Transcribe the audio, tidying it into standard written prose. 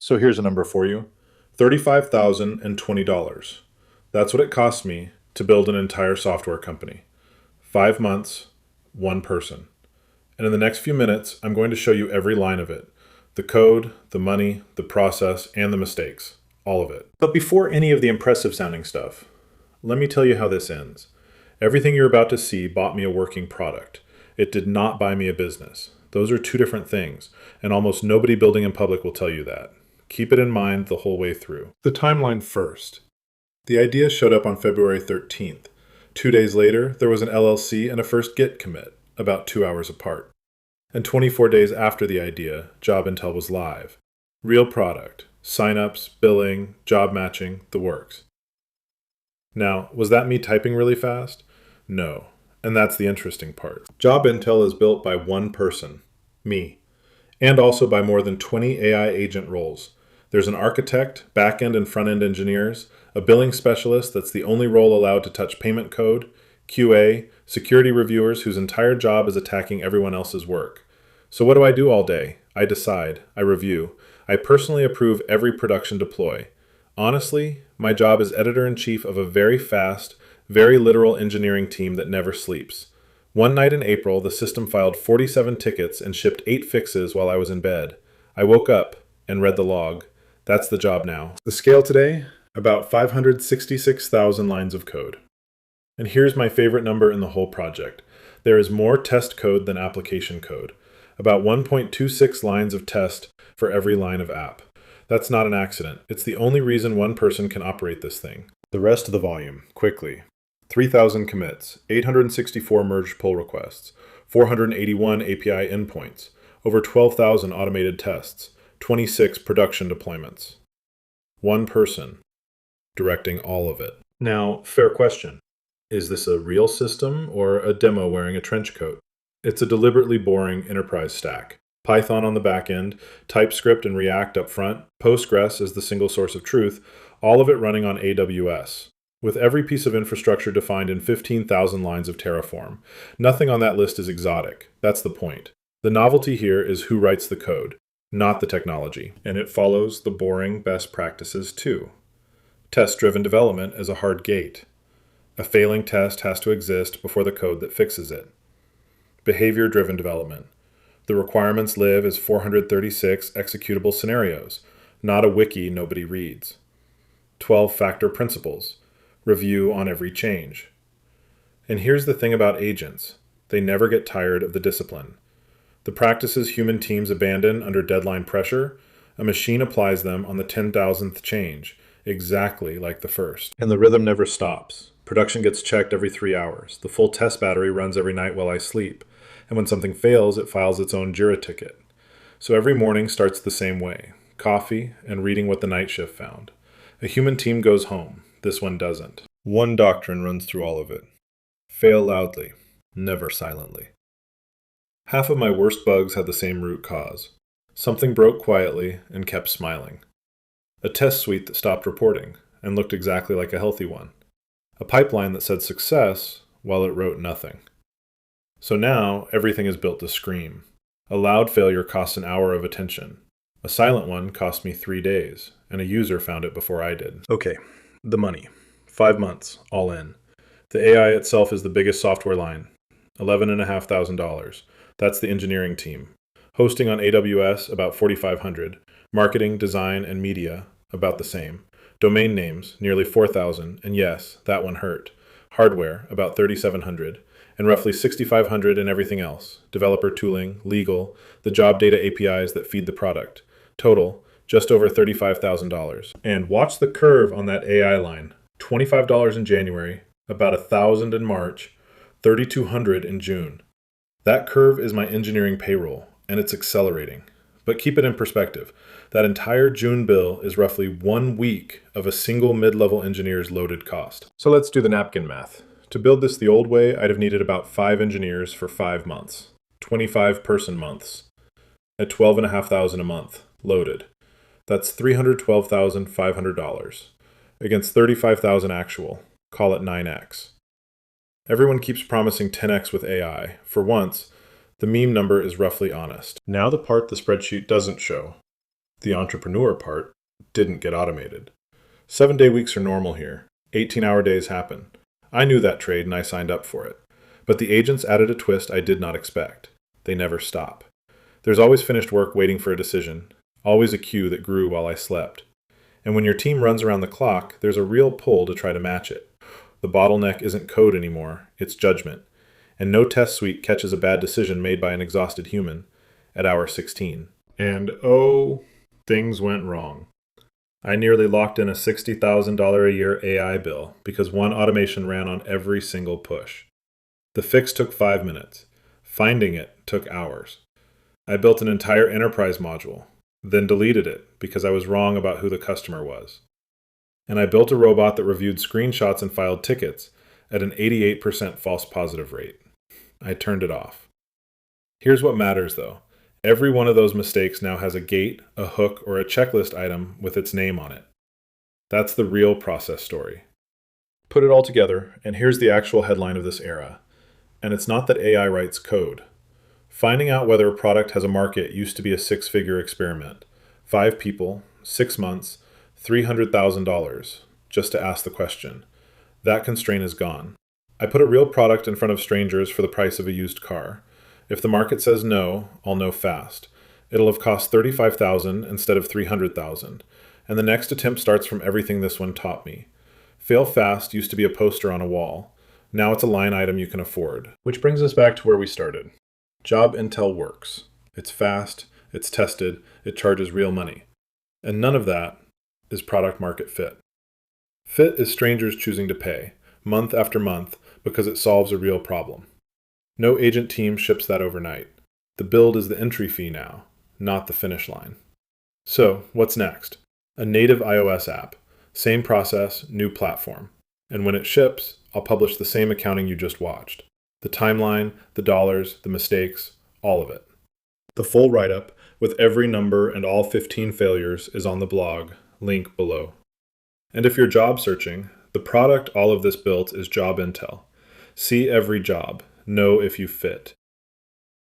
So here's a number for you. $35,020. That's what it cost me to build an entire software company. 5 months, one person. And in the next few minutes, I'm going to show you every line of it. The code, the money, the process, and the mistakes. All of it. But before any of the impressive sounding stuff, let me tell you how this ends. Everything you're about to see bought me a working product. It did not buy me a business. Those are two different things, and almost nobody building in public will tell you that. Keep it in mind the whole way through. The timeline first. The idea showed up on February 13th. 2 days later, there was an LLC and a first Git commit, about 2 hours apart. And 24 days after the idea, Job Intel was live. Real product, signups, billing, job matching, the works. Now, was that me typing really fast? No, and that's the interesting part. Job Intel is built by one person, me, and also by more than 20 AI agent roles. There's an architect, back-end and front-end engineers, a billing specialist that's the only role allowed to touch payment code, QA, security reviewers whose entire job is attacking everyone else's work. So what do I do all day? I decide, I review, I personally approve every production deploy. Honestly, my job is editor-in-chief of a very fast, very literal engineering team that never sleeps. One night in April, the system filed 47 tickets and shipped 8 fixes while I was in bed. I woke up and read the log. That's the job now. The scale today? About 566,000 lines of code. And here's my favorite number in the whole project. There is more test code than application code. About 1.26 lines of test for every line of app. That's not an accident. It's the only reason one person can operate this thing. The rest of the volume, quickly. 3,000 commits, 864 merge pull requests, 481 API endpoints, over 12,000 automated tests, 26 production deployments. One person directing all of it. Now, fair question. Is this a real system or a demo wearing a trench coat? It's a deliberately boring enterprise stack. Python on the back end, TypeScript and React up front, Postgres as the single source of truth, all of it running on AWS, with every piece of infrastructure defined in 15,000 lines of Terraform. Nothing on that list is exotic. That's the point. The novelty here is who writes the code, not the technology. And it follows the boring best practices too. Test-driven development is a hard gate. A failing test has to exist before the code that fixes it. Behavior-driven development. The requirements live as 436 executable scenarios, not a wiki nobody reads. 12-factor principles. Review on every change. And here's the thing about agents. They never get tired of the discipline. The practices human teams abandon under deadline pressure, a machine applies them on the 10,000th change, exactly like the first. And the rhythm never stops. Production gets checked every 3 hours. The full test battery runs every night while I sleep. And when something fails, it files its own Jira ticket. So every morning starts the same way. Coffee and reading what the night shift found. A human team goes home. This one doesn't. One doctrine runs through all of it. Fail loudly, never silently. Half of my worst bugs had the same root cause. Something broke quietly and kept smiling. A test suite that stopped reporting and looked exactly like a healthy one. A pipeline that said success while it wrote nothing. So now everything is built to scream. A loud failure costs an hour of attention. A silent one cost me 3 days, and a user found it before I did. Okay, the money. 5 months, all in. The AI itself is the biggest software line. $11,500. That's the engineering team. Hosting on AWS, about $4,500. Marketing, design, and media, about the same. Domain names, nearly 4,000, and yes, that one hurt. Hardware, about $3,700. And roughly $6,500 in everything else. Developer tooling, legal, the job data APIs that feed the product. Total, just over $35,000. And watch the curve on that AI line. $25 in January, about $1,000 in March, $3,200 in June. That curve is my engineering payroll, and it's accelerating. But keep it in perspective. That entire June bill is roughly 1 week of a single mid-level engineer's loaded cost. So let's do the napkin math. To build this the old way, I'd have needed about 5 engineers for 5 months. 25 person months. At $12,500 a month, loaded. That's $312,500. Against $35,000 actual. Call it 9x. Everyone keeps promising 10x with AI. For once, the meme number is roughly honest. Now the part the spreadsheet doesn't show. The entrepreneur part didn't get automated. 7-day weeks are normal here. 18-hour days happen. I knew that trade and I signed up for it. But the agents added a twist I did not expect. They never stop. There's always finished work waiting for a decision, always a queue that grew while I slept. And when your team runs around the clock, there's a real pull to try to match it. The bottleneck isn't code anymore, it's judgment. And no test suite catches a bad decision made by an exhausted human at hour 16. And oh, things went wrong. I nearly locked in a $60,000 a year AI bill because one automation ran on every single push. The fix took 5 minutes. Finding it took hours. I built an entire enterprise module, then deleted it because I was wrong about who the customer was. And I built a robot that reviewed screenshots and filed tickets at an 88% false positive rate. I turned it off. Here's what matters though. Every one of those mistakes now has a gate, a hook, or a checklist item with its name on it. That's the real process story. Put it all together, and here's the actual headline of this era. And it's not that AI writes code. Finding out whether a product has a market used to be a 6-figure experiment. 5 people, 6 months, $300,000, just to ask the question. That constraint is gone. I put a real product in front of strangers for the price of a used car. If the market says no, I'll know fast. It'll have cost $35,000 instead of $300,000. And the next attempt starts from everything this one taught me. Fail fast used to be a poster on a wall. Now it's a line item you can afford. Which brings us back to where we started. Job intel works. It's fast, it's tested, it charges real money. And none of that is product market fit. Fit is strangers choosing to pay, month after month, because it solves a real problem. No agent team ships that overnight. The build is the entry fee now, not the finish line. So, what's next? A native iOS app. Same process, new platform. And when it ships, I'll publish the same accounting you just watched. The timeline, the dollars, the mistakes, all of it. The full write-up, with every number and all 15 failures, is on the blog, link below. And if you're job searching, the product all of this built is Job Intel. See every job. Know if you fit.